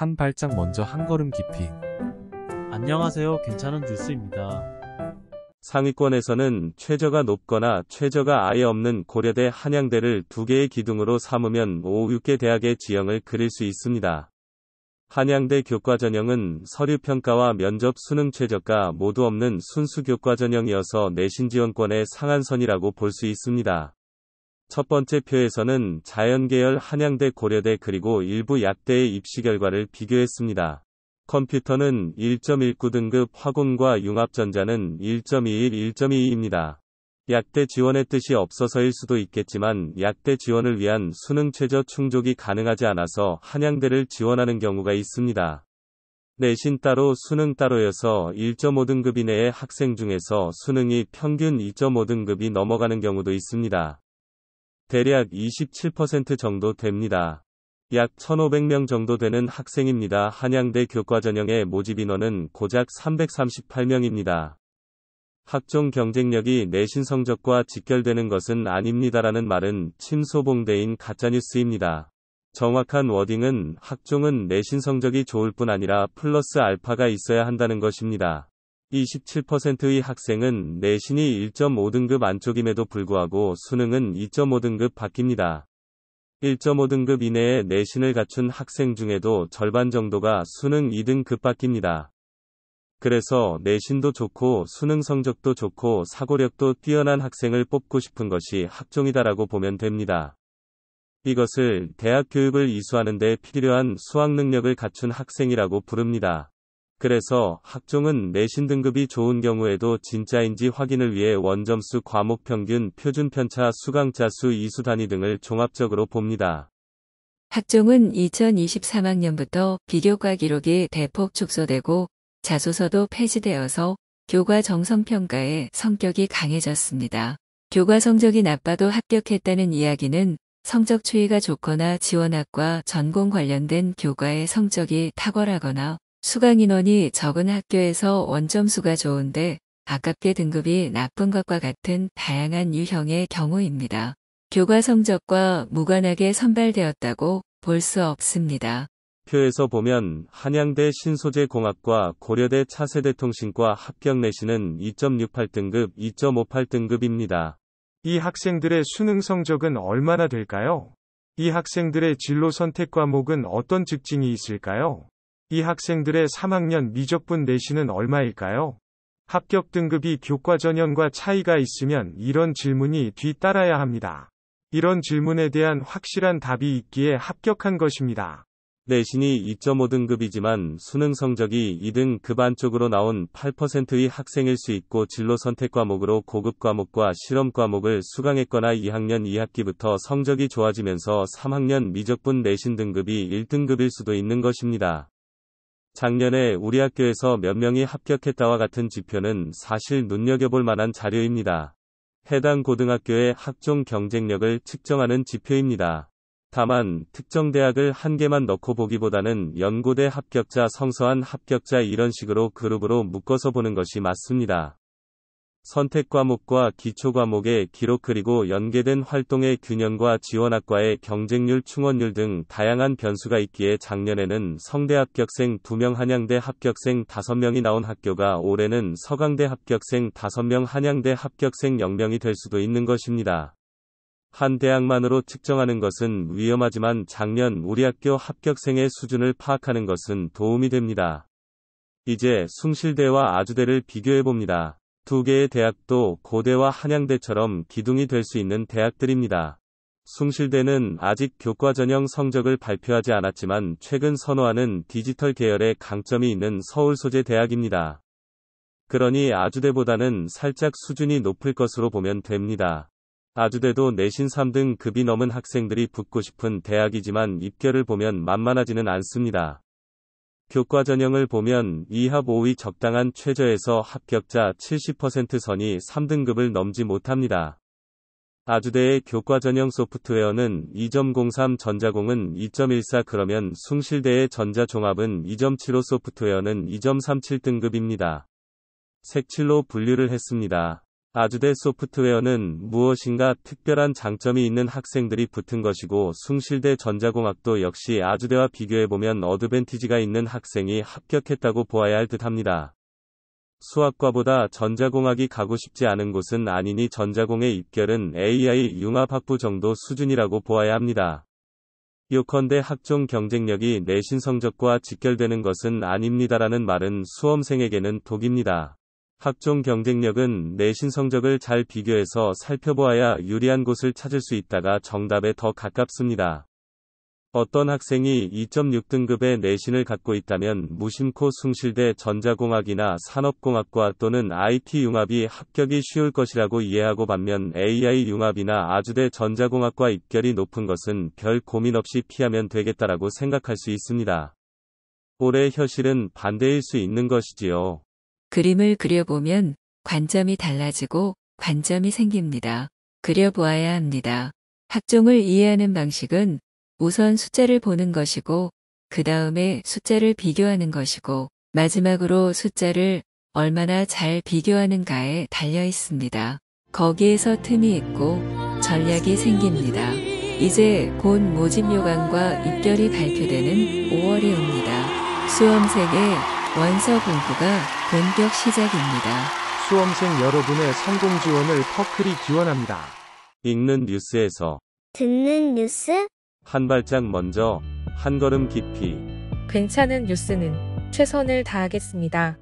한 발짝 먼저 한 걸음 깊이. 안녕하세요. 괜찮은 뉴스입니다. 상위권에서는 최저가 높거나 최저가 아예 없는 고려대, 한양대를 두 개의 기둥으로 삼으면 5, 6개 대학의 지형을 그릴 수 있습니다. 한양대 교과전형은 서류평가와 면접 수능 최저가 모두 없는 순수 교과전형이어서 내신 지원권의 상한선이라고 볼 수 있습니다. 첫 번째 표에서는 자연계열 한양대, 고려대 그리고 일부 약대의 입시 결과를 비교했습니다. 컴퓨터는 1.19등급, 화공과 융합전자는 1.21, 1.22입니다. 약대 지원의 뜻이 없어서일 수도 있겠지만 약대 지원을 위한 수능 최저 충족이 가능하지 않아서 한양대를 지원하는 경우가 있습니다. 내신 따로 수능 따로여서 1.5등급 이내의 학생 중에서 수능이 평균 2.5등급이 넘어가는 경우도 있습니다. 대략 27% 정도 됩니다. 약 1,500명 정도 되는 학생입니다. 한양대 교과전형의 모집 인원은 고작 338명입니다. 학종 경쟁력이 내신 성적과 직결되는 것은 아닙니다라는 말은 침소봉대인 가짜뉴스입니다. 정확한 워딩은 학종은 내신 성적이 좋을 뿐 아니라 플러스 알파가 있어야 한다는 것입니다. 27%의 학생은 내신이 1.5등급 안쪽임에도 불구하고 수능은 2.5등급 밖입니다. 1.5등급 이내의 내신을 갖춘 학생 중에도 절반 정도가 수능 2등급 밖입니다. 그래서 내신도 좋고 수능 성적도 좋고 사고력도 뛰어난 학생을 뽑고 싶은 것이 학종이다라고 보면 됩니다. 이것을 대학 교육을 이수하는 데 필요한 수학 능력을 갖춘 학생이라고 부릅니다. 그래서 학종은 내신 등급이 좋은 경우에도 진짜인지 확인을 위해 원점수, 과목 평균, 표준 편차, 수강자 수, 이수 단위 등을 종합적으로 봅니다. 학종은 2023학년부터 비교과 기록이 대폭 축소되고 자소서도 폐지되어서 교과 정성평가에 성격이 강해졌습니다. 교과 성적이 나빠도 합격했다는 이야기는 성적 추이가 좋거나 지원학과 전공 관련된 교과의 성적이 탁월하거나 수강 인원이 적은 학교에서 원점수가 좋은데 아깝게 등급이 나쁜 것과 같은 다양한 유형의 경우입니다. 교과 성적과 무관하게 선발되었다고 볼 수 없습니다. 표에서 보면 한양대 신소재공학과 고려대 차세대통신과 합격 내신은 2.68등급, 2.58등급입니다. 이 학생들의 수능 성적은 얼마나 될까요? 이 학생들의 진로 선택 과목은 어떤 특징이 있을까요? 이 학생들의 3학년 미적분 내신은 얼마일까요? 합격 등급이 교과전형과 차이가 있으면 이런 질문이 뒤따라야 합니다. 이런 질문에 대한 확실한 답이 있기에 합격한 것입니다. 내신이 2.5등급이지만 수능 성적이 2등급 안쪽으로 나온 8%의 학생일 수 있고 진로 선택 과목으로 고급 과목과 실험 과목을 수강했거나 2학년 2학기부터 성적이 좋아지면서 3학년 미적분 내신 등급이 1등급일 수도 있는 것입니다. 작년에 우리 학교에서 몇 명이 합격했다와 같은 지표는 사실 눈여겨볼 만한 자료입니다. 해당 고등학교의 학종 경쟁력을 측정하는 지표입니다. 다만 특정 대학을 한 개만 넣고 보기보다는 연고대 합격자, 성서한 합격자 이런 식으로 그룹으로 묶어서 보는 것이 맞습니다. 선택 과목과 기초 과목의 기록 그리고 연계된 활동의 균형과 지원학과의 경쟁률, 충원율 등 다양한 변수가 있기에 작년에는 성대 합격생 2명, 한양대 합격생 5명이 나온 학교가 올해는 서강대 합격생 5명, 한양대 합격생 0명이 될 수도 있는 것입니다. 한 대학만으로 측정하는 것은 위험하지만 작년 우리 학교 합격생의 수준을 파악하는 것은 도움이 됩니다. 이제 숭실대와 아주대를 비교해봅니다. 두 개의 대학도 고대와 한양대처럼 기둥이 될 수 있는 대학들입니다. 숭실대는 아직 교과전형 성적을 발표하지 않았지만 최근 선호하는 디지털 계열의 강점이 있는 서울 소재 대학입니다. 그러니 아주대보다는 살짝 수준이 높을 것으로 보면 됩니다. 아주대도 내신 3등급이 넘은 학생들이 붙고 싶은 대학이지만 입결을 보면 만만하지는 않습니다. 교과전형을 보면 2합 5위 적당한 최저에서 합격자 70% 선이 3등급을 넘지 못합니다. 아주대의 교과전형 소프트웨어는 2.03, 전자공은 2.14 그러면 숭실대의 전자종합은 2.75, 소프트웨어는 2.37등급입니다. 색칠로 분류를 했습니다. 아주대 소프트웨어는 무엇인가 특별한 장점이 있는 학생들이 붙은 것이고 숭실대 전자공학도 역시 아주대와 비교해보면 어드밴티지가 있는 학생이 합격했다고 보아야 할 듯합니다. 수학과보다 전자공학이 가고 싶지 않은 곳은 아니니 전자공의 입결은 AI 융합학부 정도 수준이라고 보아야 합니다. 요컨대 학종 경쟁력이 내신 성적과 직결되는 것은 아닙니다라는 말은 수험생에게는 독입니다. 학종 경쟁력은 내신 성적을 잘 비교해서 살펴보아야 유리한 곳을 찾을 수 있다가 정답에 더 가깝습니다. 어떤 학생이 2.6등급의 내신을 갖고 있다면 무심코 숭실대 전자공학이나 산업공학과 또는 IT 융합이 합격이 쉬울 것이라고 이해하고 반면 AI 융합이나 아주대 전자공학과 입결이 높은 것은 별 고민 없이 피하면 되겠다라고 생각할 수 있습니다. 올해 현실은 반대일 수 있는 것이지요. 그림을 그려보면 관점이 달라지고 관점이 생깁니다. 그려보아야 합니다. 학종을 이해하는 방식은 우선 숫자를 보는 것이고, 그 다음에 숫자를 비교하는 것이고, 마지막으로 숫자를 얼마나 잘 비교하는가에 달려 있습니다. 거기에서 틈이 있고 전략이 생깁니다. 이제 곧 모집 요강과 입결이 발표되는 5월이 옵니다. 수험생의 원서 공부가 본격 시작입니다. 수험생 여러분의 성공 지원을 퍼클이 기원합니다. 읽는 뉴스에서 듣는 뉴스? 한 발짝 먼저, 한 걸음 깊이. 괜찮은 뉴스는 최선을 다하겠습니다.